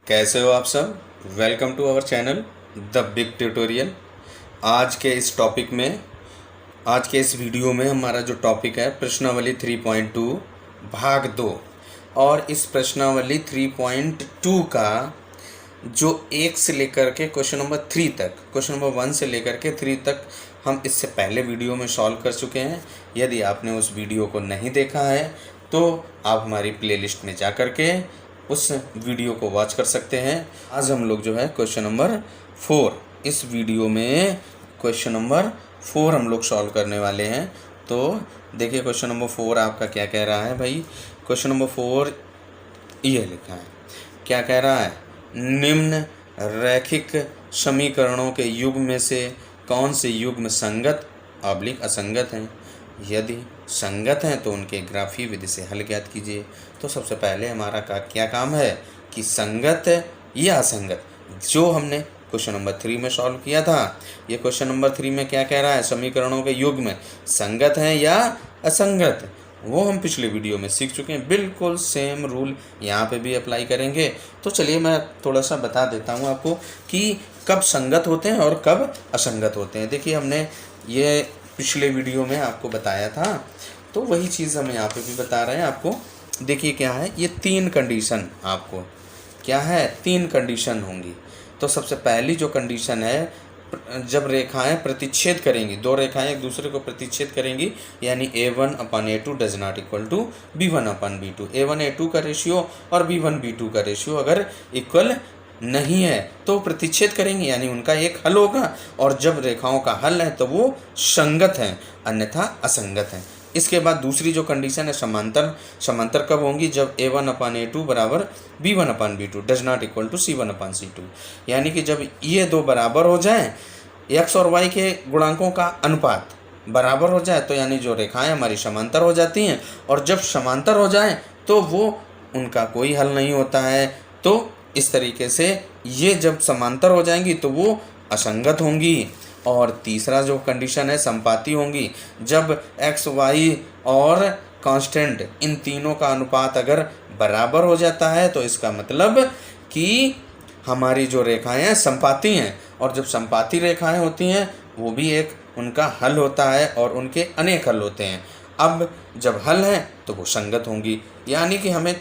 कैसे हो आप सब। Welcome to our channel the big tutorial. आज के इस टॉपिक में आज के इस वीडियो में हमारा जो टॉपिक है प्रश्नावली 3.2 भाग 2। और इस प्रश्नावली 3.2 का जो 1 से लेकर के क्वेश्चन नंबर 3 तक, क्वेश्चन नंबर 1 से लेकर के 3 तक हम इससे पहले वीडियो में सॉल्व कर चुके हैं। यदि आपने उस वीडियो को नहीं देखा है तो आप हमारी प्लेलिस्ट में जा कर के उस वीडियो को वॉच कर सकते हैं। आज हम लोग जो है क्वेश्चन नंबर 4, इस वीडियो में क्वेश्चन नंबर 4 हम लोग सॉल्व करने वाले हैं। तो देखिए क्वेश्चन नंबर 4 आपका क्या कह रहा है भाई। क्वेश्चन नंबर 4 ये लिखा है, क्या कह रहा है, निम्न रैखिक समीकरणों के युग्म में से कौन से युग्म संगत / असंगत हैं। यदि संगत हैं तो उनके ग्राफीय विधि से हल ज्ञात कीजिए। तो सबसे पहले हमारा क्या काम है कि संगत या असंगत, जो हमने क्वेश्चन नंबर 3 में सॉल्व किया था, ये क्वेश्चन नंबर 3 में क्या कह रहा है, समीकरणों के युग्म संगत हैं या असंगत, वो हम पिछले वीडियो में सीख चुके हैं। बिल्कुल सेम रूल यहाँ पे भी अप्लाई करेंगे। तो चलिए मैं थोड़ा सा बता देता हूँ आपको कि कब संगत होते हैं और कब असंगत होते हैं। देखिए हमने ये पिछले वीडियो में आपको बताया था, तो वही चीज़ हम यहाँ पे भी बता रहे हैं आपको। देखिए क्या है, ये 3 कंडीशन आपको क्या है, 3 कंडीशन होंगी। तो सबसे पहली जो कंडीशन है, जब रेखाएं प्रतिच्छेद करेंगी, 2 रेखाएं एक दूसरे को प्रतिच्छेद करेंगी, यानी a1/a2 does not equal to b1/b2। a1 a2 का रेशियो और b1 b2 का रेशियो अगर इक्वल नहीं है तो प्रतिच्छेद करेंगे, यानी उनका एक हल होगा। और जब रेखाओं का हल है तो वो संगत हैं, अन्यथा असंगत हैं। इसके बाद दूसरी जो कंडीशन है, समांतर कब होंगी, जब a1/a2 बराबर b1/b2 does not equal to c1/c2। यानी कि जब ये 2 बराबर हो जाएं, x और y के गुणांकों का अनुपात बराबर हो जाए, तो यानी जो रेखाएं हमारी समांतर हो जाती हैं। और जब समांतर हो जाएं तो वो उनका कोई हल नहीं होता है। तो इस तरीके से ये जब समांतर हो जाएंगी तो वो असंगत होंगी। और तीसरा जो कंडीशन है, संपाती होंगी, जब x, y और कांस्टेंट, इन तीनों का अनुपात अगर बराबर हो जाता है तो इसका मतलब कि हमारी जो रेखाएं हैं संपाती हैं। और जब संपाती रेखाएं होती हैं वो भी एक उनका हल होता है और उनके अनेक हल होते हैं। अब जब हल है तो वो संगत होंगी। यानी कि हमें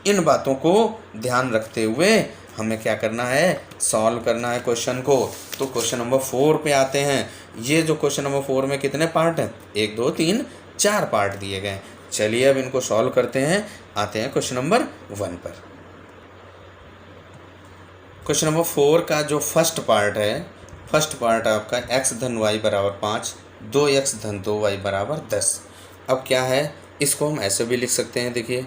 इन बातों को ध्यान रखते हुए हमें क्या करना है, सॉल्व करना है क्वेश्चन को। तो क्वेश्चन नंबर 4 पे आते हैं। ये जो क्वेश्चन नंबर 4 में कितने पार्ट हैं, 1 2 3 4 पार्ट दिए गए। चलिए अब इनको सॉल्व करते हैं। आते हैं क्वेश्चन नंबर 1 पर। क्वेश्चन नंबर 4 का जो फर्स्ट पार्ट है, फर्स्ट पार्ट आपका x धन y बराबर 5, 2x धन 2y बराबर 10। अब क्या है, इसको हम ऐसे भी लिख सकते हैं। देखिए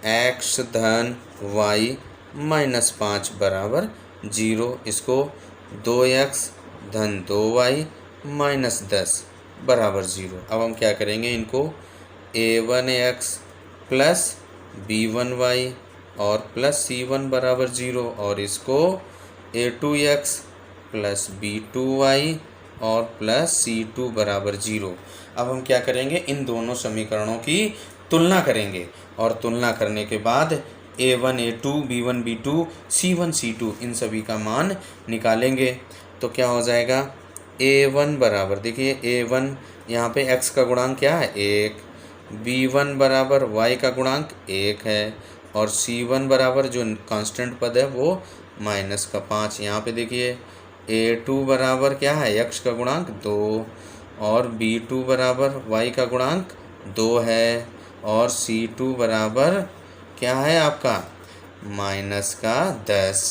x धन y माइनस 5 बराबर 0, इसको 2x धन 2y माइनस 10 बराबर 0। अब हम क्या करेंगे, इनको a1x प्लस b1y और प्लस c1 बराबर 0, और इसको a2x प्लस b2y और प्लस c2 बराबर 0। अब हम क्या करेंगे, इन दोनों समीकरणों की तुलना करेंगे और तुलना करने के बाद a1 a2 b1 b2 c1 c2 इन सभी का मान निकालेंगे। तो क्या हो जाएगा, a1 बराबर, देखिए a1 यहाँ पे x का गुणांक क्या है 1, b1 बराबर y का गुणांक 1 है, और c1 बराबर जो कांस्टेंट पद है वो माइनस का 5। यहाँ पे देखिए a2 बराबर क्या है, x का गुणांक 2, और b2 बराबर y का गुणांक 2 है, और c2 बराबर क्या है आपका माइनस का 10।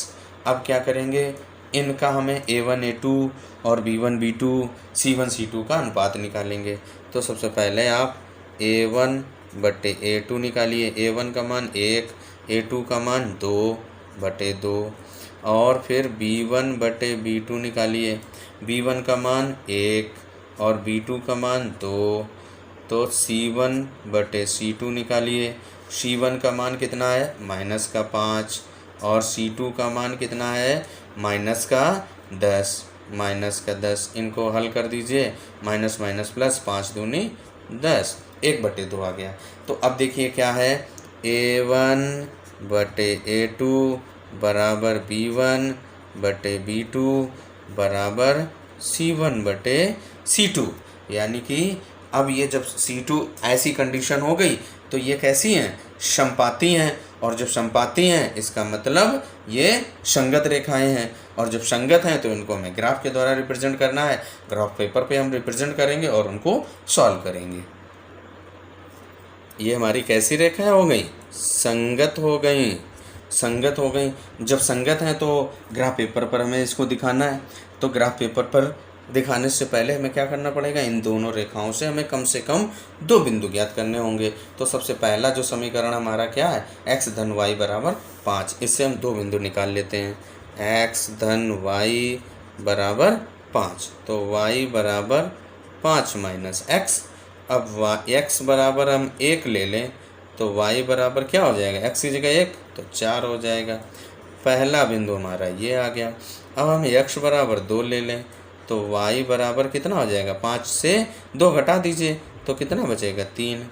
अब क्या करेंगे, इनका हमें a1 a2 और b1 b2 c1 c2 का अनुपात निकालेंगे। तो सबसे पहले आप a1 बटे a2 निकालिए। a1 का मान 1, a2 का मान 2/2, और फिर b1 बटे b2 निकालिए। b1 का मान 1 और b2 का मान 2, तो c1 बटे c2 निकालिए। c1 का मान कितना है, माइनस का 5, और c2 का मान कितना है, माइनस का 10। इनको हल कर दीजिए, माइनस माइनस प्लस, 5 दूनी 10, 1/2 आ गया। तो अब देखिए क्या है, a1 बटे a2 बराबर B1 बटे B2 बराबर C1 बटे C2। यानी कि अब ये जब C2 ऐसी कंडीशन हो गई तो ये कैसी हैं, समपाती हैं। और जब समपाती हैं इसका मतलब ये संगत रेखाएं हैं, और जब संगत हैं तो इनको हमें ग्राफ के द्वारा रिप्रेजेंट करना है। ग्राफ पेपर पे हम रिप्रेजेंट करेंगे और उनको सॉल्व करेंगे। ये हमारी कैसी रेखाएं हो गई, संगत हो गई, संगत हो गई। जब संगत हैं तो ग्राफ पेपर पर हमें इसको दिखाना है। तो ग्राफ पेपर पर दिखाने से पहले हमें क्या करना पड़ेगा, इन दोनों रेखाओं से हमें कम से कम 2 बिंदु ज्ञात करने होंगे। तो सबसे पहला जो समीकरण हमारा क्या है, x धन y बराबर 5। इससे हम 2 बिंदु निकाल लेते हैं, x धन y बराबर 5। तो y बराबर 5 माइनस x। अब x बराबर हम 1 ले लें तो y बराबर क्या हो जाएगा, x की जगह 1 तो 4 हो जाएगा। पहला बिंदु हमारा ये आ गया। अब हम x बराबर 2 ले लें तो y बराबर कितना हो जाएगा, 5 से 2 घटा दीजिए तो कितना बचेगा, 3।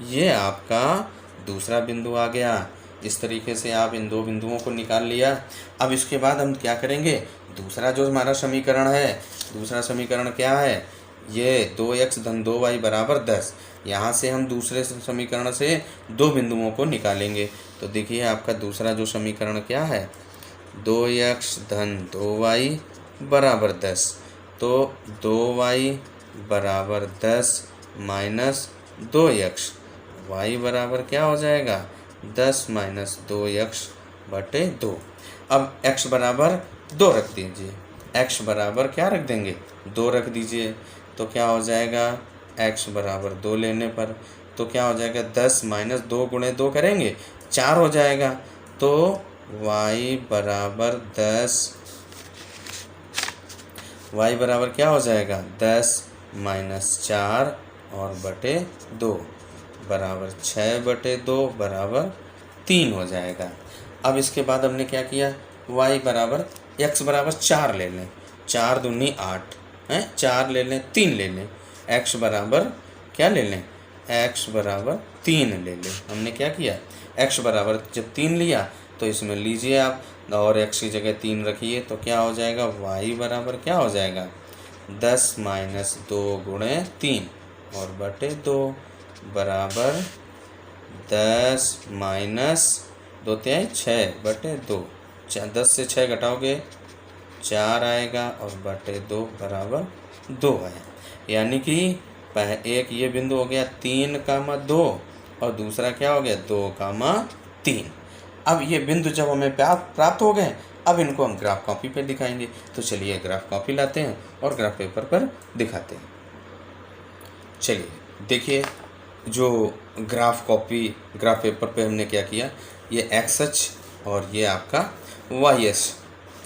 ये आपका दूसरा बिंदु आ गया। इस तरीके से आप इन 2 बिंदुओं को निकाल लिया। अब इसके बाद हम क्या करेंगे, दूसरा जो हमारा समीकरण है, दूसरा समीकरण क्या है, ये 2x धन 2y बराबर 10। यहाँ से हम दूसरे समीकरण से 2 बिंदुओं को निकालेंगे। तो देखिए आपका दूसरा जो समीकरण क्या है, 2x धन 2y बराबर 10। तो 2y बराबर 10 माइनस 2x, y बराबर क्या हो जाएगा, 10 माइनस 2x बटे 2। अब x बराबर 2 रख दीजिए, x बराबर क्या रख देंगे, 2 रख दीजिए। तो क्या हो जाएगा, x बराबर 2 लेने पर तो क्या हो जाएगा, 10 माइनस 2 गुणे 2 करेंगे 4 हो जाएगा। तो y बराबर 10, y बराबर क्या हो जाएगा, 10 माइनस 4 और बटे 2 बराबर 6 बटे 2 बराबर 3 हो जाएगा। अब इसके बाद हमने क्या किया, y बराबर x बराबर 4 ले लें, 4 दूनी 8 हैं, 4 ले लें, 3 ले लें। x बराबर क्या ले लें, x बराबर 3 ले लें। हमने क्या किया, x बराबर जब 3 लिया तो इसमें लीजिए आप और x की जगह 3 रखिए तो क्या हो जाएगा, y बराबर क्या हो जाएगा, 10 माइनस 2 गुणे 3 और बटे 2 बराबर 10 माइनस 2 तिहाई 6 बटे 2। 10 से 6 घटाओगे 4 आएगा और बटे 2 बराबर 2 है। यानी कि एक ये बिंदु हो गया 3,2 और दूसरा क्या हो गया 2,3। अब ये बिंदु जब हमें प्राप्त हो गए, अब इनको हम ग्राफ कॉपी पे दिखाएंगे। तो चलिए ग्राफ कॉपी लाते हैं और ग्राफ पेपर पर दिखाते हैं। चलिए देखिए, जो ग्राफ पेपर पे हमने क्या किया, ये एक्स अक्ष और ये आपका वाई अक्ष,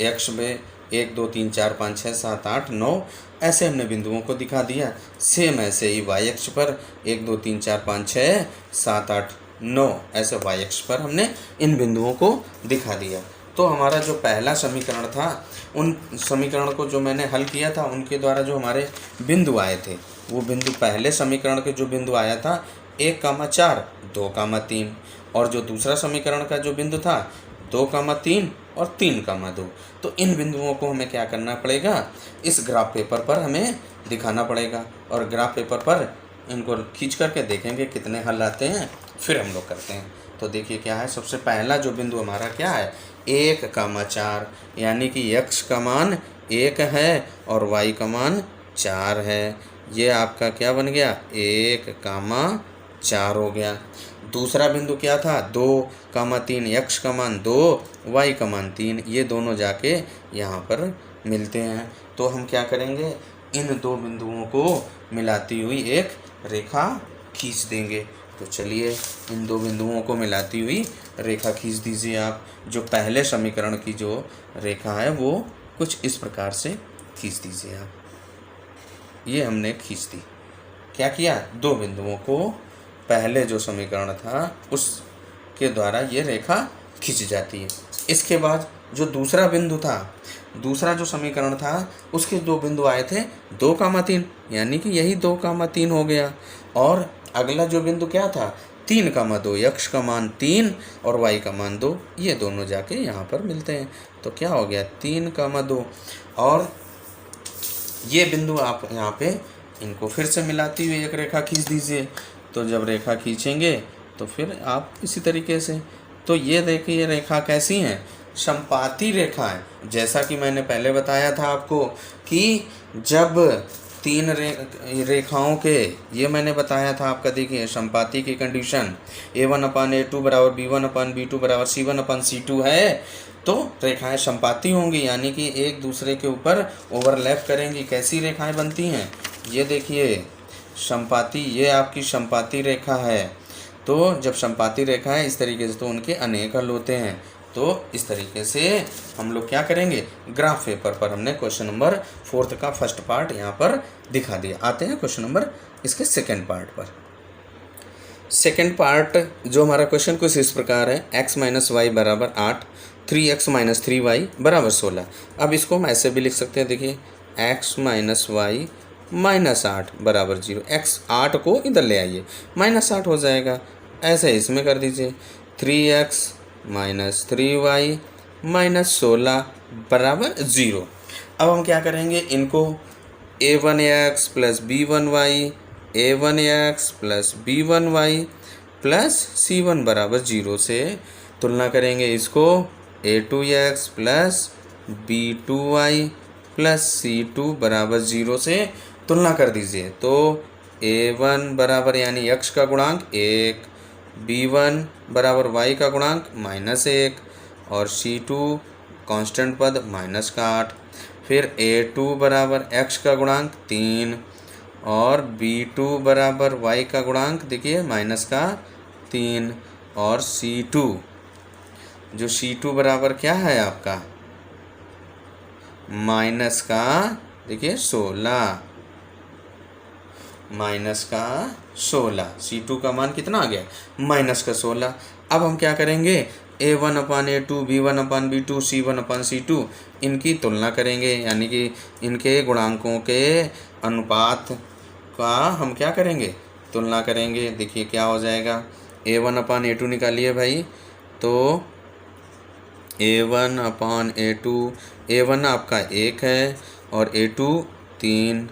एक्स में 1 2 3 4 5 6 7 8 9 ऐसे हमने बिंदुओं को दिखा दिया। सेम ऐसे ही वाई अक्ष पर 1 2 3 4 5 6 7 8 9 ऐसे वाई अक्ष पर हमने इन बिंदुओं को दिखा दिया। तो हमारा जो पहला समीकरण था, उन समीकरण को जो मैंने हल किया था उनके द्वारा जो हमारे बिंदु आए थे, वो बिंदु पहले समीकरण के जो बिंदु आया था 1,4 2,3, और जो दूसरा समीकरण का जो बिंदु था 2,3 और 3,2। तो इन बिंदुओं को हमें क्या करना पड़ेगा, इस ग्राफ पेपर पर हमें दिखाना पड़ेगा और ग्राफ पेपर पर इनको खींच करके देखेंगे कितने हल आते हैं, फिर हम लोग करते हैं। तो देखिए क्या है, सबसे पहला जो बिंदु हमारा क्या है 1,4, यानी कि x का मान 1 है और y का मान 4 है। ये आपका क्या बन गया, 1,4 हो गया। दूसरा बिंदु क्या था 2,3, x का मान 2 y का मान 3, ये दोनों जाके यहाँ पर मिलते हैं। तो हम क्या करेंगे, इन दो बिंदुओं को मिलाती हुई एक रेखा खींच देंगे। तो चलिए इन दो बिंदुओं को मिलाती हुई रेखा खींच दीजिए आप। जो पहले समीकरण की जो रेखा है वो कुछ इस प्रकार से खींच दीजिए आप। ये हमने खींच दी। क्या किया, दो बिंदुओं को पहले जो समीकरण था उसके द्वारा ये रेखा खींच जाती है। इसके बाद जो दूसरा बिंदु था, दूसरा जो समीकरण था उसके दो बिंदु आए थे 2,3, यानी कि यही 2,3 हो गया। और अगला जो बिंदु क्या था 3,2 x का मान 3 और y का मान 2, ये दोनों जाके यहाँ पर मिलते हैं। तो क्या हो गया 3,2, और ये बिंदु आप यहाँ पे इनको फिर से मिलाती हुई एक रेखा खींच दीजिए। तो जब रेखा खींचेंगे तो फिर आप इसी तरीके से, तो ये देखिए रेखा कैसी है, समपाती रेखा है। जैसा कि मैंने पहले बताया था आपको कि जब तीन रेखाओं के, ये मैंने बताया था आपका, देखिए समपाती की कंडीशन A1/A2 बराबर B1/B2 बराबर C1/C2 है, तो रेखाएं समपाती होंगी, यानी कि एक दूसरे के ऊपर ओवरलैप करेंगी। कैसी रेखाएं बनती हैं, ये देखिए समपाती, ये आपकी समपाती रेखा है। तो जब समपाती रेखा है इस तरीके से, तो उनके अनेक हल होते हैं। तो इस तरीके से हम लोग क्या करेंगे, ग्राफ पेपर पर हमने क्वेश्चन नंबर 4 का फर्स्ट पार्ट यहाँ पर दिखा दिया। आते हैं क्वेश्चन नंबर इसके सेकंड पार्ट पर। सेकंड पार्ट जो हमारा क्वेश्चन कुछ इस प्रकार है, x - y बराबर 8, 3x - 3y बराबर 16। अब इसको हम ऐसे भी लिख सकते हैं, देखिए x - y -8 बराबर 0। x 8 को इधर ले आइए, -8 हो जाएगा, ऐसे इसमें कर दीजिए। 3x - 3y -16 बराबर 0। अब हम क्या करेंगे, इनको a1x + b1y, a1x + b1y + c1 बराबर 0 से तुलना करेंगे। इसको a2x + b2y + c2 बराबर 0 से तुलना कर दीजिए। तो a1 बराबर यानी x का गुणांक 1, b1 बराबर y का गुणांक -1 और c2 कांस्टेंट पद -8। फिर a2 बराबर x का गुणांक 3 और b2 बराबर y का गुणांक देखिए -3 और c2, जो c2 बराबर क्या है आपका देखिए 16, -16। c2 का मान कितना आ गया, -16। अब हम क्या करेंगे, a1/a2, b1/b2, c1/c2 इनकी तुलना करेंगे, यानी कि इनके गुणांकों के अनुपात का हम क्या करेंगे, तुलना करेंगे। देखिए क्या हो जाएगा, a1/a2 निकालिए भाई। तो a1/a2, a1 आपका 1 है और a2 3,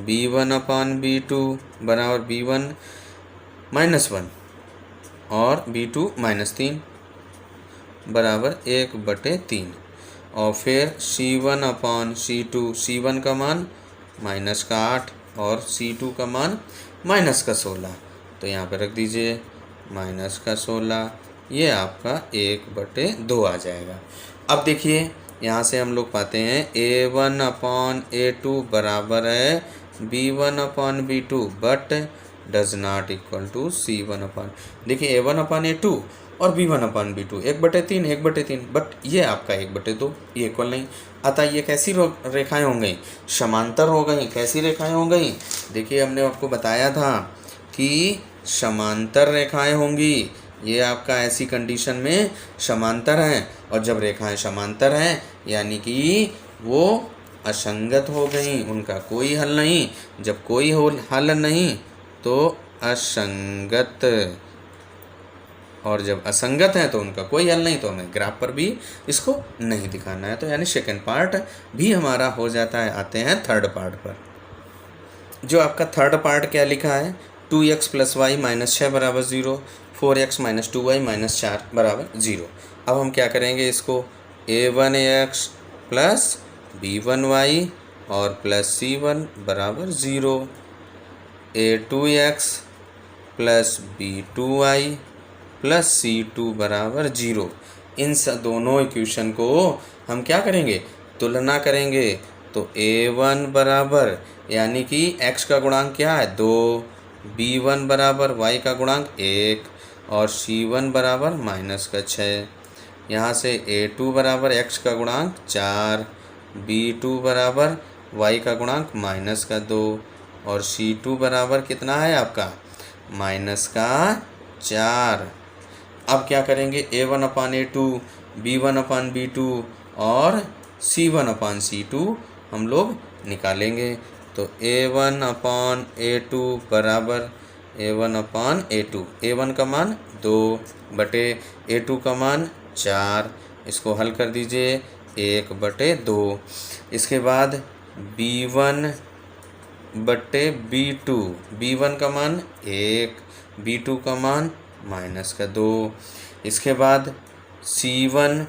b1/b2 बराबर b1 -1 और b2 -3 बराबर 1/3, और फिर c1/c2, c1 का मान -8 और c2 का मान -16। तो यहाँ पर रख दीजिए -16, ये आपका 1/2 आ जाएगा। अब देखिए यहाँ से हम लोग पाते हैं a1/a2 बराबर है b1/b2 but does not equal to c1/, देखिए a1/a2 और b1/b2 1/3 1/3, बट ये आपका 1/2, ये इक्वल नहीं। अतः ये कैसी रेखाएं हो गई, समांतर हो गई। कैसी रेखाएं हो गई, देखिए हमने आपको बताया था कि समांतर रेखाएं होंगी। ये आपका ऐसी कंडीशन में समांतर हैं, और जब रेखाएं समांतर हैं यानी कि वो असंगत हो गई, उनका कोई हल नहीं। जब कोई हल नहीं तो असंगत, और जब असंगत है तो उनका कोई हल नहीं, तो हमें ग्राफ पर भी इसको नहीं दिखाना है। तो यानी सेकंड पार्ट भी हमारा हो जाता है। आते हैं थर्ड पार्ट पर। जो आपका थर्ड पार्ट क्या लिखा है, 2x + y -6 बराबर 0, 4x - 2y -4 बराबर 0। अब हम क्या करेंगे, इसको a1x + b1y और +c1 बराबर 0, a2x + b2y + c2 बराबर 0। इन दोनों इक्वेशन को हम क्या करेंगे, तुलना करेंगे। तो a1 बराबर यानी कि x का गुणांक क्या है 2, b1 बराबर y का गुणांक 1 और c1 बराबर -6। यहाँ से a2 बराबर x का गुणांक 4, b2 बराबर y का गुणांक -2 और c2 बराबर कितना है आपका -4। अब क्या करेंगे, a1/a2, b1/b2 और c1/c2 हम लोग निकालेंगे। तो a1/a2 बराबर A1 अपान A2। A1 का मान 2 बटे A2 का मान 4। इसको हल कर दीजिए 1 बटे 2। इसके बाद B1 बटे B2। B1 का मान 1, B2 का मान -2। इसके बाद C1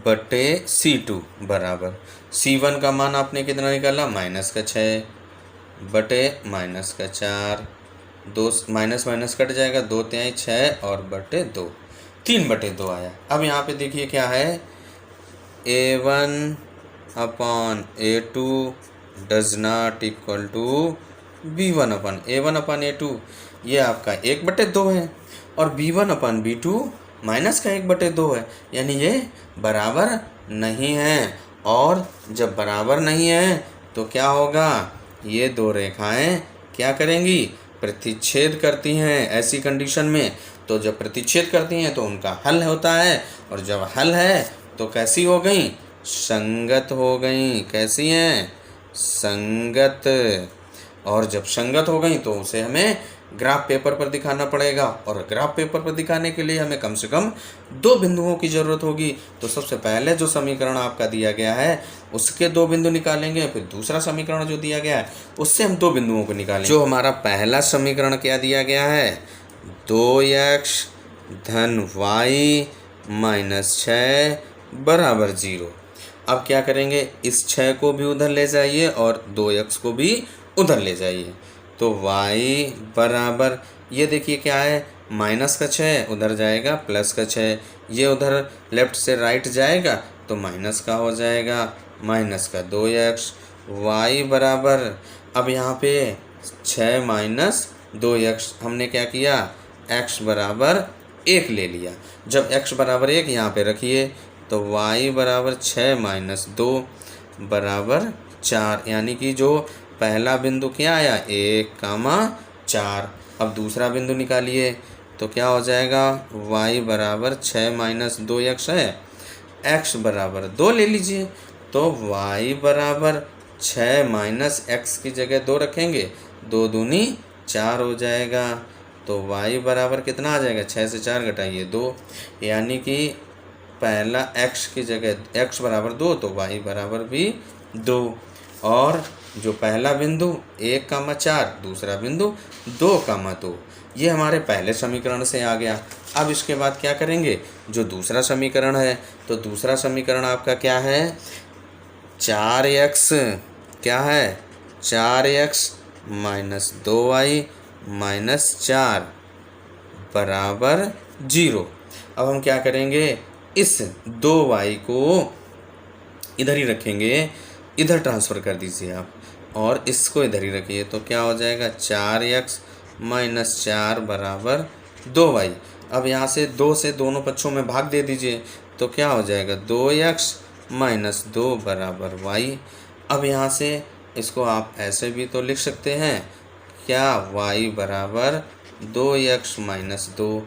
बटे C2 बराबर, C1 का मान आपने कितना निकाला -6 बटे -4। 2 माइनस माइनस कट जाएगा, 2 तिहाई 6 और बटे 2, 3 बटे 2 आया। अब यहाँ पे देखिए क्या है, A1 upon A2 does not equal to B1 upon A2। ये आपका 1 बटे 2 है और B1 अपान B2 माइनस का 1 बटे 2 है, यानी ये बराबर नहीं है। और जब बराबर नहीं है तो क्या होगा, ये दो रेखाएं क्या करेंगी, प्रतिच्छेद करती हैं। ऐसी कंडीशन में तो जब प्रतिच्छेद करती हैं तो उनका हल होता है, और जब हल है तो कैसी हो गई, संगत हो गई। कैसी हैं, संगत। और जब संगत हो गई तो उसे हमें ग्राफ पेपर पर दिखाना पड़ेगा, और ग्राफ पेपर पर दिखाने के लिए हमें कम से कम 2 बिंदुओं की ज़रूरत होगी। तो सबसे पहले जो समीकरण आपका दिया गया है उसके 2 बिंदु निकालेंगे, फिर दूसरा समीकरण जो दिया गया है उससे हम 2 बिंदुओं को निकालेंगे। जो हमारा पहला समीकरण क्या दिया गया है, 2x धन y माइनस 6 बराबर 0। अब क्या करेंगे, इस 6 को भी उधर ले जाइए और 2x को भी उधर ले जाइए। तो y बराबर, ये देखिए क्या है, माइनस का 6 उधर जाएगा, प्लस का 6 ये उधर लेफ्ट से राइट जाएगा तो माइनस का हो जाएगा, माइनस का 2x। y बराबर, अब यहाँ पे 6 माइनस 2x हमने क्या किया, x बराबर 1 ले लिया। जब x बराबर 1 यहाँ पे रखिए तो y बराबर 6 माइनस 2 बराबर 4, यानी कि जो पहला बिंदु क्या आया, 1,4। अब दूसरा बिंदु निकालिए तो क्या हो जाएगा, y बराबर 6 माइनस 2x है, x बराबर 2 ले लीजिए। तो y बराबर 6 माइनस x की जगह 2 रखेंगे, 2 दूनी 4 हो जाएगा। तो y बराबर कितना आ जाएगा, 6 से 4 घटाइए 2, यानी कि पहला x की जगह x बराबर 2 तो y बराबर भी 2। और जो पहला बिंदु 1,4, दूसरा बिंदु 2,2, ये हमारे पहले समीकरण से आ गया। अब इसके बाद क्या करेंगे, जो दूसरा समीकरण है, तो दूसरा समीकरण आपका क्या है, 4x, क्या है, 4x माइनस 2y माइनस 4 बराबर 0। अब हम क्या करेंगे, इस 2y को इधर ही रखेंगे, इधर ट्रांसफ़र कर दीजिए आप, और इसको इधर ही रखिए। तो क्या हो जाएगा, 4x माइनस 4 बराबर 2y। अब यहाँ से 2 से दोनों पक्षों में भाग दे दीजिए तो क्या हो जाएगा, 2x माइनस 2 बराबर y। अब यहाँ से इसको आप ऐसे भी तो लिख सकते हैं, क्या, y बराबर 2x माइनस 2।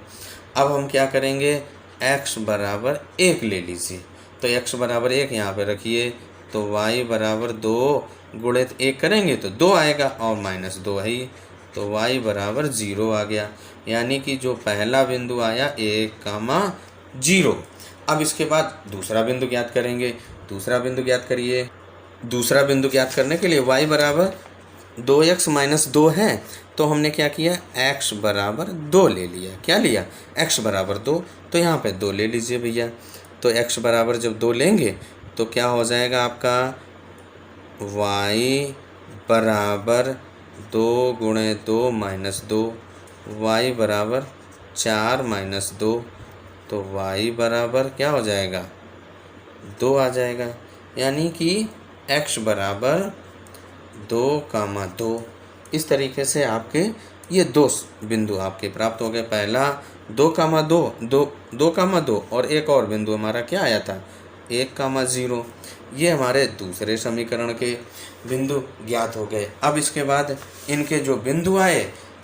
अब हम क्या करेंगे, x बराबर 1 ले लीजिए। तो x बराबर 1 यहाँ पे रखिए, तो y बराबर 2 गुणित 1 करेंगे तो 2 आएगा, और माइनस 2 है ही, तो y बराबर 0 आ गया। यानी कि जो पहला बिंदु आया 1,0। अब इसके बाद दूसरा बिंदु ज्ञात करेंगे। दूसरा बिंदु ज्ञात करिए। दूसरा बिंदु ज्ञात करने के लिए y बराबर 2x माइनस 2 है, तो हमने क्या किया, x बराबर 2 ले लिया। क्या लिया, x बराबर 2, तो यहाँ पे 2 ले लीजिए भैया। तो x बराबर जब 2 लेंगे तो क्या हो जाएगा आपका, y बराबर 2 गुणे 2 माइनस 2, y बराबर 4 माइनस 2, तो y बराबर क्या हो जाएगा, 2 आ जाएगा। यानी कि x बराबर 2,2। इस तरीके से आपके ये 2 बिंदु आपके प्राप्त हो गए। पहला 2,2 और एक और बिंदु हमारा क्या आया था, 1,0। ये हमारे दूसरे समीकरण के बिंदु ज्ञात हो गए। अब इसके बाद इनके जो बिंदु आए,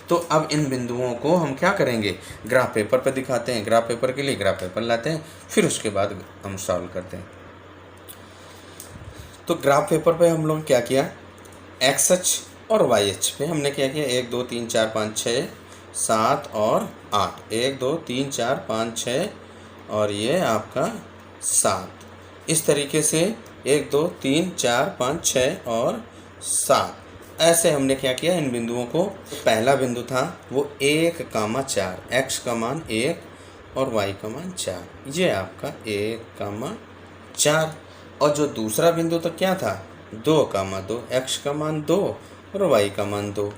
तो अब इन बिंदुओं को हम क्या करेंगे, ग्राफ पेपर पर दिखाते हैं। ग्राफ पेपर के लिए ग्राफ पेपर लाते हैं, फिर उसके बाद हम सॉल्व करते हैं। तो ग्राफ पेपर पे हम लोग क्या किया, एक्स अक्ष और वाई अक्ष पे हमने क्या किया, 1 2 3 4 5 6 7 और 8, 1 2 3 4 5 6 और ये आपका 7। इस तरीके से 1 2 3 4 5 6 और 7, ऐसे हमने क्या किया, इन बिंदुओं को। पहला बिंदु था वो 1,4, एक्स का मान 1 और वाई का मान 4, ये आपका 1,4। और जो दूसरा बिंदु तो क्या था, 2,2, एक्स का मान 2 और वाई का मान 2।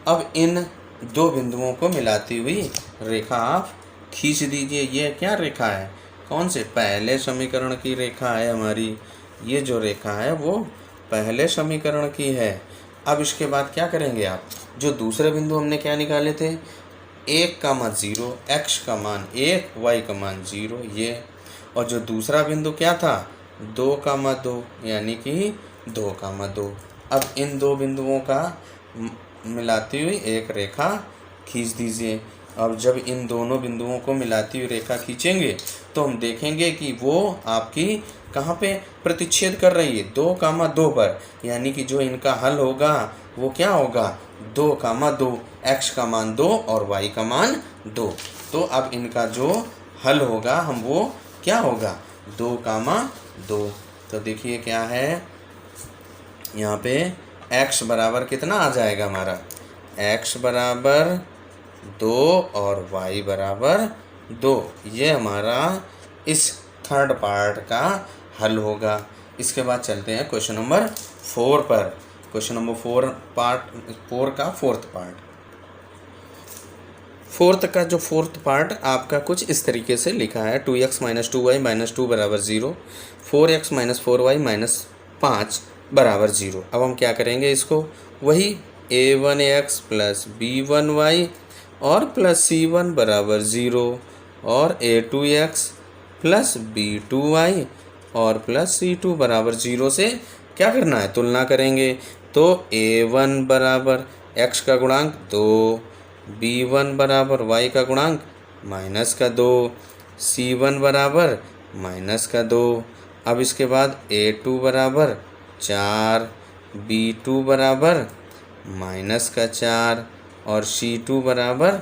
अब इन दो बिंदुओं को मिलाती हुई रेखा आप खींच दीजिए। ये क्या रेखा है, कौन से, पहले समीकरण की रेखा है हमारी। ये जो रेखा है वो पहले समीकरण की है। अब इसके बाद क्या करेंगे आप, जो दूसरे बिंदु हमने क्या निकाले थे, 1,0, एक्स का मान 1, वाई का मान 0, ये। और जो दूसरा बिंदु क्या था, 2,2, यानी कि 2,2। अब इन दो बिंदुओं का मिलाती हुई एक रेखा खींच दीजिए। अब जब इन दोनों बिंदुओं को मिलाती हुई रेखा खींचेंगे तो हम देखेंगे कि वो आपकी कहाँ पे प्रतिच्छेद कर रही है, 2,2 पर, यानी कि जो इनका हल होगा वो क्या होगा, 2,2, एक्स का मान 2 और वाई का मान 2। तो अब इनका जो हल होगा हम वो क्या होगा, 2,2। तो देखिए क्या है यहाँ पे, x बराबर कितना आ जाएगा हमारा, x बराबर 2 और y बराबर 2। ये हमारा इस थर्ड पार्ट का हल होगा। इसके बाद चलते हैं क्वेश्चन नंबर 4 पर। क्वेश्चन नंबर 4 का फोर्थ पार्ट आपका कुछ इस तरीके से लिखा है, 2x - 2y - 2 बराबर 0, 4x - 4y - 5 बराबर 0। अब हम क्या करेंगे इसको, वही a1x + b1y और प्लस c1 बराबर 0 और a2x + b2y और प्लस c2 बराबर 0 से क्या करना है, तुलना करेंगे। तो a1 बराबर x का गुणांक 2, b1 बराबर y का गुणांक -2, c1 बराबर -2। अब इसके बाद a2 बराबर 4, b2 बराबर -4 और c2 बराबर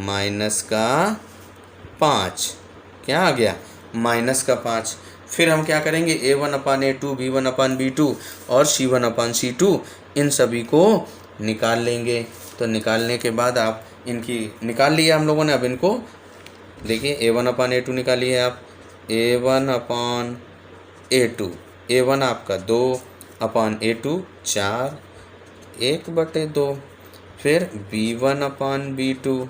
-5। क्या आ गया, -5। फिर हम क्या करेंगे, a1/a2, b1/b2 और c1/c2 इन सभी को निकाल लेंगे। तो निकालने के बाद आप इनकी निकाल लिया हम लोगों ने। अब इनको देखिए, a1/a2 निकालिए आप, a1/a2, a1 आपका 2/a2 4, 1/2। फिर b1/b2,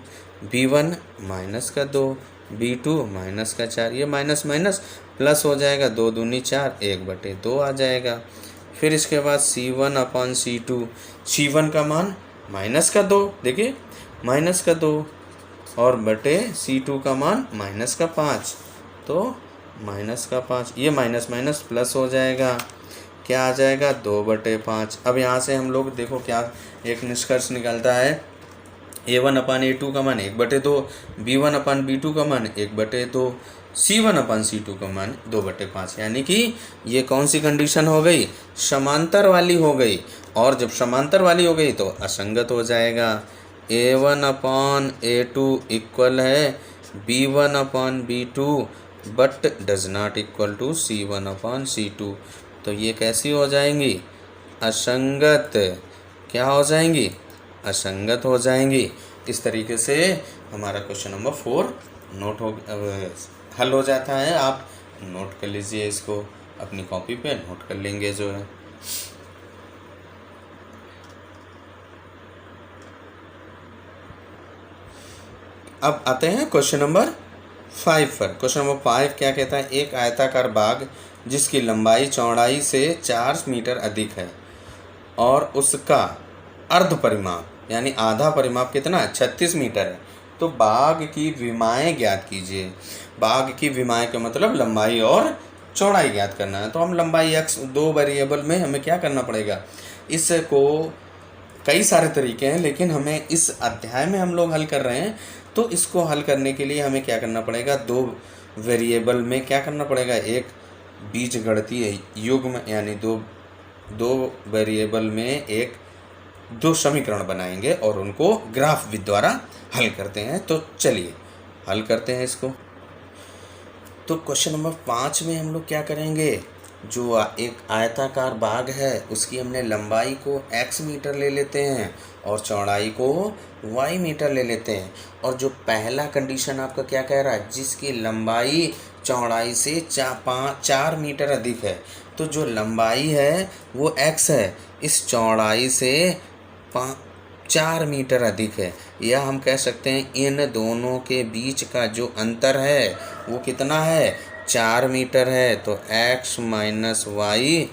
b1 -2, b2 -4, ये माइनस माइनस प्लस हो जाएगा, 2 दूनी 4, 1/2 आ जाएगा। फिर इसके बाद c1/c2, c1 का मान -2, देखिए -2 और बटे c2 का मान -5, तो -5, ये माइनस माइनस प्लस हो जाएगा, क्या आ जाएगा, 2/5। अब यहाँ से हम लोग देखो क्या एक निष्कर्ष निकलता है, a1/a2 का मान 1/2, b1/b2 का मान 1/2, c1/c2 का मान 2/5। यानी कि ये कौन सी कंडीशन हो गई, समांतर वाली हो गई। और जब समांतर वाली हो गई तो असंगत हो जाएगा। a1/a2 इक्वल है b1/b2 but does not equal to c1/c2। तो ये कैसी हो जाएंगी, असंगत। क्या हो जाएंगी, असंगत हो जाएंगी। इस तरीके से हमारा क्वेश्चन नंबर 4 हल हो जाता है। आप नोट कर लीजिए, इसको अपनी कॉपी पे नोट कर लेंगे जो है। अब आते हैं क्वेश्चन नंबर 5 पर। क्वेश्चन नंबर 5 क्या कहता है, एक आयताकार बाग जिसकी लंबाई चौड़ाई से 4 मीटर अधिक है और उसका अर्ध परिमाप यानी आधा परिमाप कितना है, 36 मीटर है। तो बाग की विमाएं ज्ञात कीजिए। बाग की विमाएं का मतलब लंबाई और चौड़ाई ज्ञात करना है। तो हम लंबाई x 2 वेरिएबल में हमें क्या करना पड़ेगा, इसको कई सारे तरीके हैं लेकिन हमें इस अध्याय में हम लोग हल कर रहे हैं। तो इसको हल करने के लिए हमें क्या करना पड़ेगा, 2 वेरिएबल में क्या करना पड़ेगा, एक बीजगणितीय युग्म यानी दो वेरिएबल में एक दो समीकरण बनाएंगे और उनको ग्राफ विधि द्वारा हल करते हैं। तो चलिए हल करते हैं इसको। तो क्वेश्चन नंबर 5 में हम लोग क्या करेंगे, जो एक आयताकार बाग है उसकी हमने लंबाई को x मीटर ले लेते हैं और चौड़ाई को y मीटर ले लेते हैं। और जो पहला कंडीशन आपका क्या कह रहा है, जिसकी लंबाई चौड़ाई से 4 मीटर अधिक है, तो जो लंबाई है वो x है, इस चौड़ाई से 4 मीटर अधिक है। या हम कह सकते हैं इन दोनों के बीच का जो अंतर है वो कितना है, 4 मीटर है। तो x माइनस वाई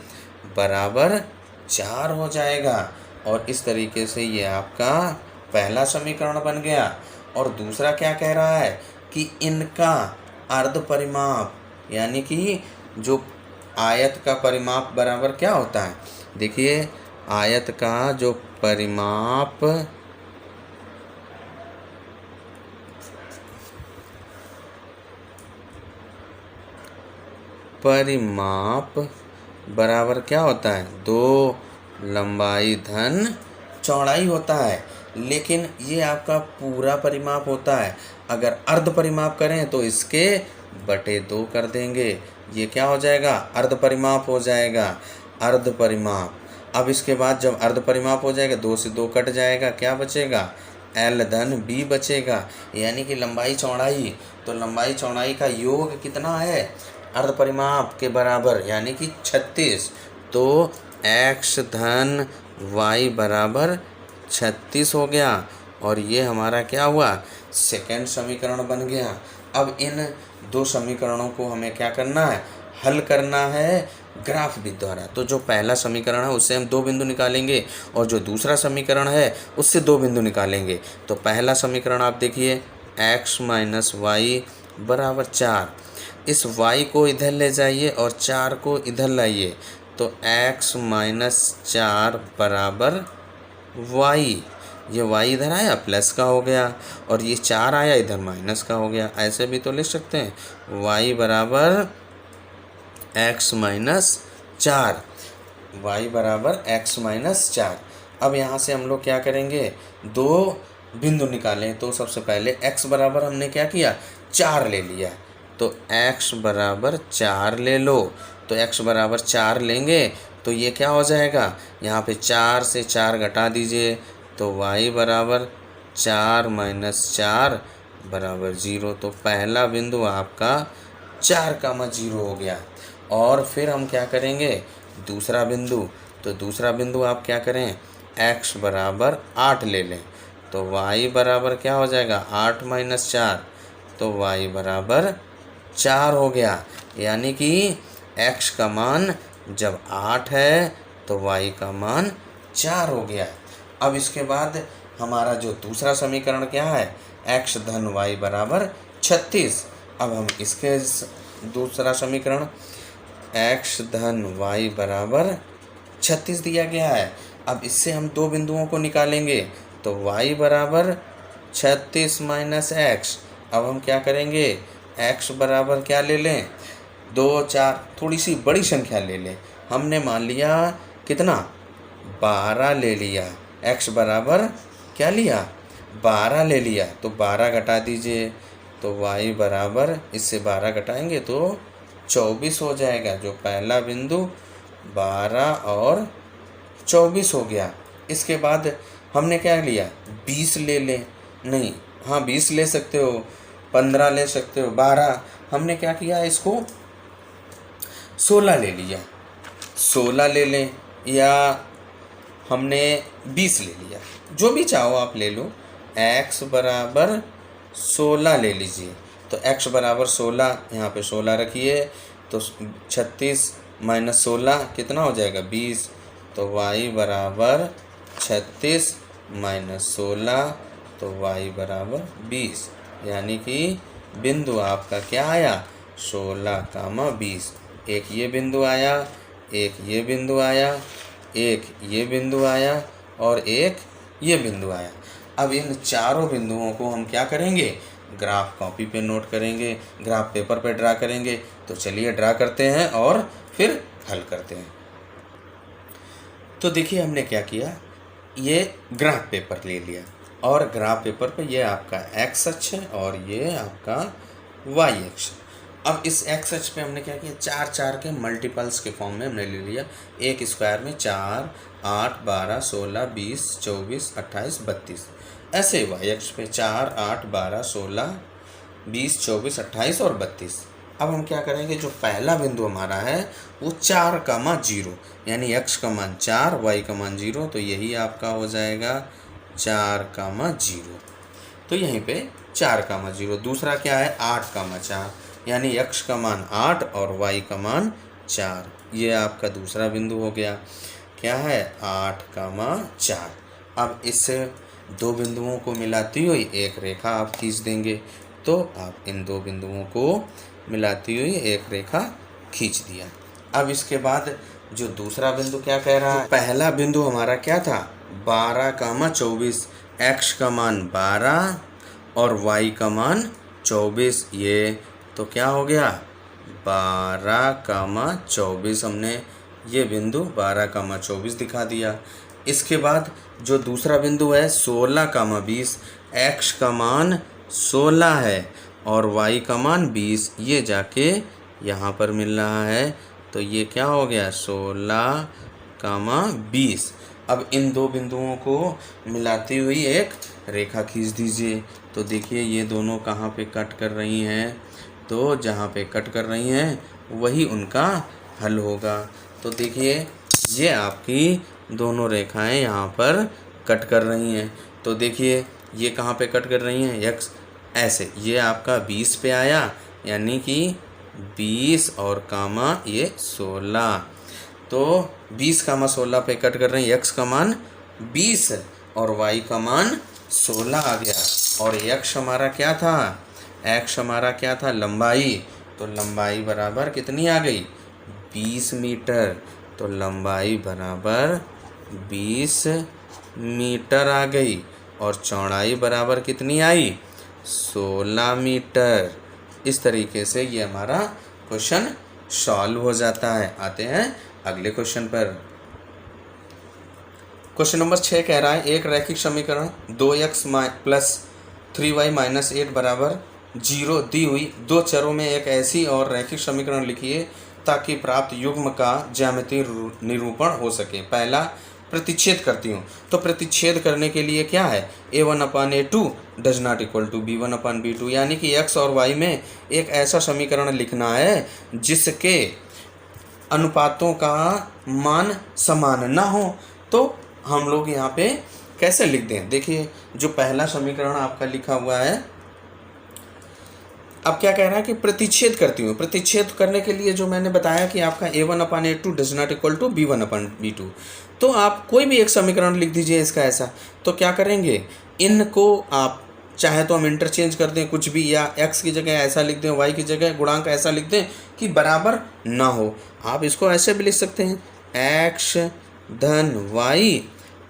बराबर 4 हो जाएगा। और इस तरीके से ये आपका पहला समीकरण बन गया। और दूसरा क्या कह रहा है कि इनका अर्ध परिमाप, यानी कि जो आयत का परिमाप बराबर क्या होता है, देखिए आयत का जो परिमाप बराबर क्या होता है, 2 लंबाई धन चौड़ाई होता है। लेकिन ये आपका पूरा परिमाप होता है। अगर अर्ध परिमाप करें तो इसके बटे 2 कर देंगे, ये क्या हो जाएगा, अर्ध परिमाप हो जाएगा, अर्ध परिमाप। अब इसके बाद जब अर्ध परिमाप हो जाएगा 2 से 2 कट जाएगा, क्या बचेगा, L धन B बचेगा, यानी कि लंबाई चौड़ाई। तो लंबाई चौड़ाई का योग कितना है, अर्ध परिमाप के बराबर, यानी कि 36। तो x धन y बराबर 36 हो गया। और ये हमारा क्या हुआ, सेकंड समीकरण बन गया। अब इन दो समीकरणों को हमें क्या करना है, हल करना है ग्राफ विधि द्वारा। तो जो पहला समीकरण है उससे हम 2 बिंदु निकालेंगे और जो दूसरा समीकरण है उससे 2 बिंदु निकालेंगे। तो पहला समीकरण आप देखिए, x माइनस वाई बराबर 4। इस y को इधर ले जाइए और 4 को इधर लाइए, तो x माइनस 4 बराबर y। ये y इधर आया प्लस का हो गया और ये 4 आया इधर माइनस का हो गया। ऐसे भी तो लिख सकते हैं, y बराबर x माइनस 4, y बराबर x माइनस 4। अब यहाँ से हम लोग क्या करेंगे, 2 बिंदु निकालें। तो सबसे पहले x बराबर हमने क्या किया, 4 ले लिया। तो x बराबर 4 ले लो। तो x बराबर 4 लेंगे तो ये क्या हो जाएगा, यहाँ पे 4 से 4 घटा दीजिए, तो y बराबर 4 माइनस 4 बराबर 0। तो पहला बिंदु आपका 4,0 हो गया। और फिर हम क्या करेंगे, दूसरा बिंदु। तो दूसरा बिंदु आप क्या करें, x बराबर 8 ले लें। तो y बराबर क्या हो जाएगा, 8 माइनस 4, तो y बराबर 4 हो गया। यानी कि x का मान जब 8 है तो y का मान 4 हो गया। अब इसके बाद हमारा जो दूसरा समीकरण क्या है, x धन y बराबर 36। अब हम इसके दूसरा समीकरण x धन y बराबर 36 दिया गया है। अब इससे हम 2 बिंदुओं को निकालेंगे। तो y बराबर 36 माइनस x। अब हम क्या करेंगे, x बराबर क्या ले लें, 2 4, थोड़ी सी बड़ी संख्या ले लें। हमने मान लिया कितना, 12 ले लिया। x बराबर क्या लिया, 12 ले लिया। तो 12 घटा दीजिए, तो y बराबर, इससे 12 घटाएंगे तो 24 हो जाएगा। जो पहला बिंदु 12 और 24 हो गया। इसके बाद हमने क्या लिया, 20 ले लें, नहीं हाँ 20 ले सकते हो, 15 ले सकते हो, 12। हमने क्या किया, इसको 16 ले लिया, 16 ले लें, या हमने 20 ले लिया, जो भी चाहो आप ले लो। x बराबर 16 ले लीजिए। तो x बराबर 16, यहाँ पे 16 रखिए, तो 36 माइनस 16 कितना हो जाएगा, 20। तो y बराबर 36 माइनस 16, तो y बराबर 20। यानी कि बिंदु आपका क्या आया, 16,20। एक ये बिंदु आया, एक ये बिंदु आया, एक ये बिंदु आया और एक ये बिंदु आया। अब इन चारों बिंदुओं को हम क्या करेंगे, ग्राफ कॉपी पे नोट करेंगे, ग्राफ पेपर पे ड्रा करेंगे। तो चलिए ड्रा करते हैं और फिर हल करते हैं। तो देखिए हमने क्या किया, ये ग्राफ पेपर ले लिया और ग्राफ पेपर पे ये आपका एक्स अक्ष है और ये आपका वाई अक्ष। अब इस एक्स अक्ष पे हमने क्या किया, चार चार के मल्टीपल्स के फॉर्म में हमने ले लिया। एक स्क्वायर में 4, 8, 12, 16, 20, 24, 28, 32। ऐसे वाई अक्ष पे 4, 8, 12, 16, 20, 24, 28 और 32। अब हम क्या करेंगे, जो पहला बिंदु हमारा है वो 4,0 यानी x का मान 4, y का मान 0, तो यही आपका हो जाएगा 4,0। तो यहीं पे 4,0। दूसरा क्या है 8,4 यानी x का मान 8 और y का मान 4। ये आपका दूसरा बिंदु हो गया। क्या है 8,4। अब इस दो बिंदुओं को मिलाती हुई एक रेखा आप खींच देंगे। तो आप इन दो बिंदुओं को मिलाती हुई एक रेखा खींच दिया। अब इसके बाद जो दूसरा बिंदु क्या कह रहा है, पहला बिंदु हमारा क्या था 12,24, x का मान 12 और y का मान 24। ये तो क्या हो गया 12,24, हमने ये बिंदु 12,24 दिखा दिया। इसके बाद जो दूसरा बिंदु है 16,20, x का मान 16 है और y का मान 20, ये जाके यहाँ पर मिल रहा है। तो ये क्या हो गया 16,20। अब इन दो बिंदुओं को मिलाती हुई एक रेखा खींच दीजिए। तो देखिए ये दोनों कहाँ पे कट कर रही हैं, तो जहाँ पे कट कर रही हैं वही उनका हल होगा। तो देखिए ये आपकी दोनों रेखाएं यहाँ पर कट कर रही हैं। तो देखिए ये कहाँ पे कट कर रही हैं, x ऐसे, ये आपका 20 पे आया यानी कि 20 और कामा ये 16। तो 20, 16 पे कट कर रहे हैं, x का मान 20 और y का मान 16 आ गया। और x हमारा क्या था, x हमारा क्या था लंबाई। तो लंबाई बराबर कितनी आ गई 20 मीटर। तो लंबाई बराबर 20 मीटर आ गई और चौड़ाई बराबर कितनी आई 16 मीटर। इस तरीके से ये हमारा क्वेश्चन सॉल्व हो जाता है। आते हैं अगले क्वेश्चन पर। क्वेश्चन नंबर 6 कह रहा है एक रैखिक समीकरण 2x प्लस 3y माइनस 8 बराबर 0 दी हुई दो चरों में एक ऐसी और रैखिक समीकरण लिखिए ताकि प्राप्त युग्म का ज्यामितीय निरूपण हो सके। पहला प्रतिच्छेद करती हूँ, तो प्रतिच्छेद करने के लिए क्या है a1/a2 does not equal to b1/b2, यानी कि x और y में एक ऐसा समीकरण लिखना है जिसके अनुपातों का मान समान ना हो। तो हम लोग यहाँ पे कैसे लिख दें, देखिए जो पहला समीकरण आपका लिखा हुआ है, अब क्या कह रहा है कि प्रतिच्छेद करती हूँ। प्रतिच्छेद करने के लिए जो मैंने बताया कि आपका a1/a2 does not equal to b1/b2, तो आप कोई भी एक समीकरण लिख दीजिए इसका ऐसा। तो क्या करेंगे, इनको आप चाहे तो हम इंटरचेंज कर दें कुछ भी, या x की जगह ऐसा लिख दें, y की जगह गुणांक ऐसा लिख दें कि बराबर ना हो। आप इसको ऐसे भी लिख सकते हैं x धन y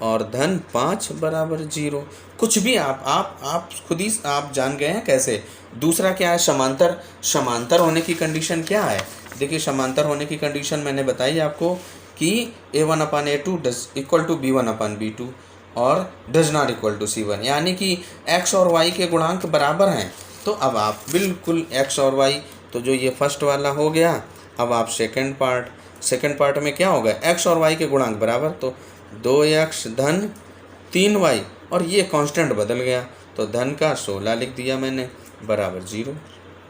और धन 5 बराबर 0। कुछ भी आप खुद ही आप जान गए हैं कैसे। दूसरा क्या है समांतर। समांतर होने की कंडीशन क्या है, देखिए समांतर होने की कंडीशन मैंने बताई आपको कि a1/a2 does equal to b1/b2 और does not equal to c1, यानी कि x और y के गुणांक बराबर हैं। तो अब आप बिल्कुल x और y, तो जो ये फर्स्ट वाला हो गया, अब आप सेकंड पार्ट में क्या होगा x और y के गुणांक बराबर, तो 2x धन 3y और ये कांस्टेंट बदल गया तो धन का 16 लिख दिया मैंने बराबर 0।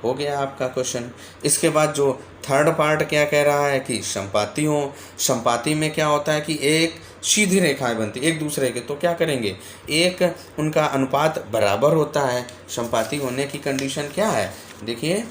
हो गया आपका क्वेश्चन। इसके बाद जो थर्ड पार्ट क्या कह रहा है कि संपाती हो। संपाती में क्या होता है कि एक सीधी रेखाएं बनती एक दूसरे के, तो क्या करेंगे एक उनका अनुपात बराबर होता है। संपाती होने की कंडीशन क्या है, देखिए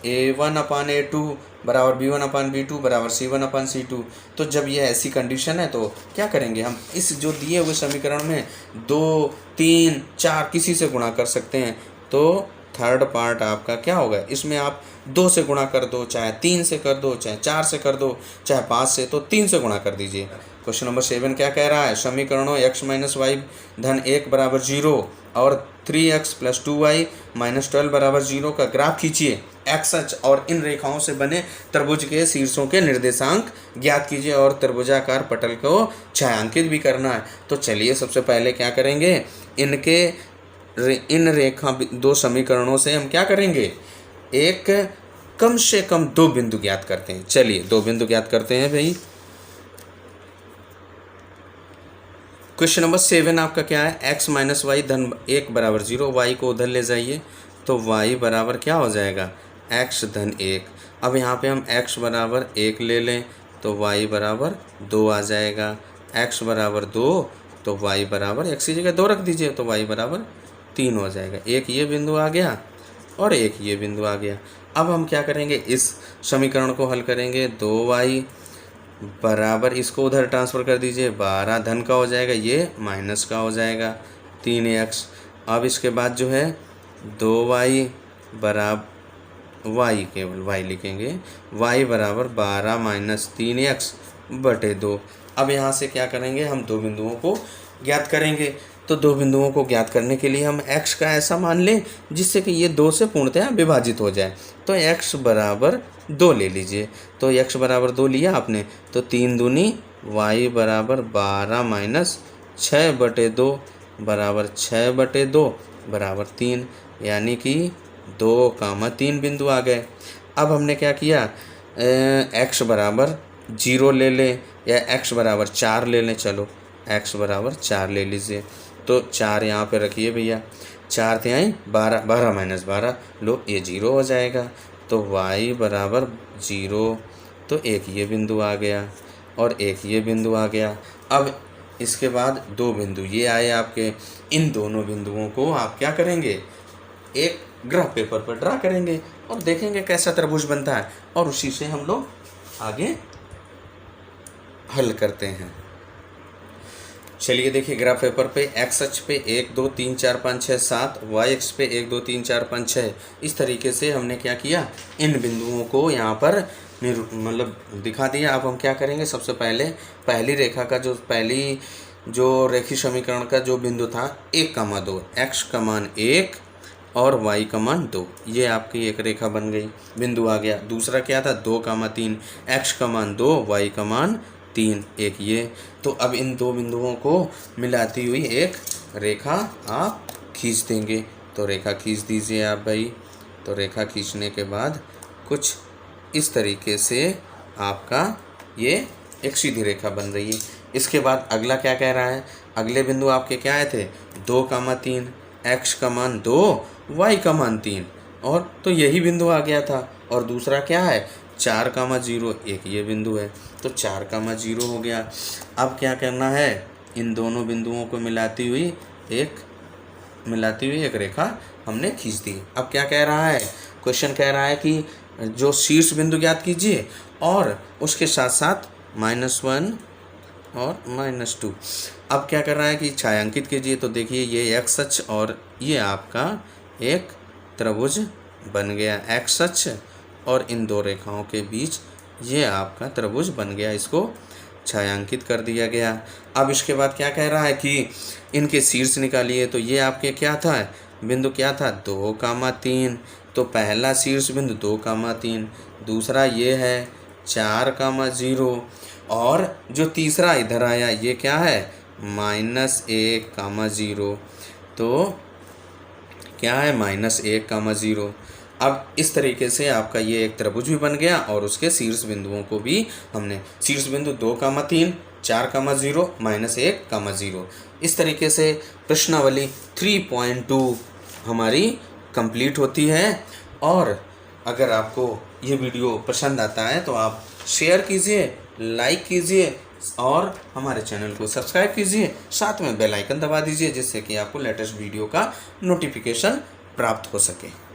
a1/a2 बराबर b1/b2 बराबर c1/c2। तो जब ये ऐसी कंडीशन है तो क्या करेंगे हम, इस जो दिए हुए समीकरण में 2, 3, 4 किसी से गुणा कर सकते हैं। तो थर्ड पार्ट आपका क्या होगा, इसमें आप 2 से गुणा कर दो, चाहे 3 से कर दो, चाहे 4 से कर दो, चाहे 5 से, तो 3 से गुणा कर दीजिए। क्वेश्चन नंबर 7 क्या कह रहा है, समीकरणों x - y धन 1 बराबर 0 और 3x + 2y - 12 बराबर 0 का ग्राफ खींचिए। एक्स अक्ष और इन रेखाओं से बने त्रिभुज के शीर्षों के निर्देशांक ज्ञात कीजिए और त्रिभुजाकार पटल को छायांकित भी करना है। तो चलिए सबसे पहले क्या करेंगे, इन रेखा दो समीकरणों से हम क्या करेंगे, एक कम से कम 2 बिंदु ज्ञात करते हैं। चलिए 2 बिंदु ज्ञात करते हैं भाई। क्वेश्चन नंबर 7 आपका क्या है, x माइनस वाई धन 1 बराबर 0, y को उधर ले जाइए तो y बराबर क्या हो जाएगा, x धन 1। अब यहाँ पे हम x बराबर 1 ले लें तो y बराबर 2 आ जाएगा, x बराबर 2 तो y बराबर x की जगह 2 रख दीजिए तो y बराबर 3 हो जाएगा। एक ये बिंदु आ गया और एक ये बिंदु आ गया। अब हम क्या करेंगे, इस समीकरण को हल करेंगे। 2y बराबर, इसको उधर ट्रांसफ़र कर दीजिए, 12 धन का हो जाएगा, ये माइनस का हो जाएगा 3x। अब इसके बाद जो है 2y बराबर, y केवल y लिखेंगे, y बराबर 12 माइनस 3x बटे 2। अब यहाँ से क्या करेंगे, हम 2 बिंदुओं को ज्ञात करेंगे। तो 2 बिंदुओं को ज्ञात करने के लिए हम x का ऐसा मान लें जिससे कि ये 2 से पूर्णतः विभाजित हो जाए। तो x बराबर 2 ले लीजिए। तो x बराबर 2 लिया आपने तो 3 दूनी y बराबर 12 माइनस 6 बटे 2 बराबर 6 बटे 2 बराबर 3, यानी कि 2, 3 बिंदु आ गए। अब हमने क्या किया, x बराबर 0 ले लें या x बराबर 4 ले लें। चलो x बराबर 4 ले लीजिए तो 4 यहाँ पे रखिए भैया, 4 थे आई 12, 12 माइनस 12, लो ये 0 हो जाएगा। तो y बराबर 0, तो एक ये बिंदु आ गया और एक ये बिंदु आ गया। अब इसके बाद 2 बिंदु ये आए आपके, इन दोनों बिंदुओं को आप क्या करेंगे, एक ग्राफ पेपर पर ड्रा करेंगे और देखेंगे कैसा त्रिभुज बनता है और उसी से हम लोग आगे हल करते हैं। चलिए देखिए ग्राफ पेपर पे x अक्ष पे 1 2 3 4 5 6 7, y अक्ष पे 1 2 3 4 5 6। इस तरीके से हमने क्या किया, इन बिंदुओं को यहाँ पर मतलब दिखा दिया। अब हम क्या करेंगे, सबसे पहले पहली रेखा का जो रेखी समीकरण का जो बिंदु था 1,2, x का मान 1 और y का मान 2, ये आपकी एक रेखा बन गई, बिंदु आ गया। दूसरा क्या था 2,3, x का मान 2 y का मान 3, एक ये। तो अब इन 2 बिंदुओं को मिलाती हुई एक रेखा आप खींच देंगे। तो रेखा खींच दीजिए आप भाई। तो रेखा खींचने के बाद कुछ इस तरीके से आपका ये एक सीधी रेखा बन रही है। इसके बाद अगला क्या कह रहा है, अगले बिंदु आपके क्या आए थे 2,3, x का मान 2 y का मान 3, और तो यही बिंदु आ गया था। और दूसरा क्या है 4,0, एक ये बिंदु है, तो 4,0 हो गया। अब क्या करना है, इन दोनों बिंदुओं को मिलाती हुई एक रेखा हमने खींच दी। अब क्या कह रहा है, क्वेश्चन कह रहा है कि जो शीर्ष बिंदु ज्ञात कीजिए और उसके साथ साथ -1 और -2। अब क्या कर रहा है कि छायांकित कीजिए। तो देखिए ये x अक्ष और ये आपका एक त्रिभुज बन गया, x अक्ष और इन 2 रेखाओं के बीच ये आपका त्रिभुज बन गया, इसको छायांकित कर दिया गया। अब इसके बाद क्या कह रहा है कि इनके शीर्ष निकालिए। तो ये आपके क्या था, बिंदु क्या था 2,3, तो पहला शीर्ष बिंदु 2,3, दूसरा ये है 4,0 और जो तीसरा इधर आया ये क्या है -1,0। तो क्या है -1,0। अब इस तरीके से आपका ये एक त्रिभुज भी बन गया और उसके शीर्ष बिंदुओं को भी हमने, शीर्ष बिंदु 2,3, 4,0, -1,0। इस तरीके से प्रश्नावली 3.2 हमारी कंप्लीट होती है। और अगर आपको ये वीडियो पसंद आता है तो आप शेयर कीजिए, लाइक कीजिए और हमारे चैनल को सब्सक्राइब कीजिए, साथ में बेल आइकन दबा दीजिए जिससे कि आपको लेटेस्ट वीडियो का नोटिफिकेशन प्राप्त हो सके।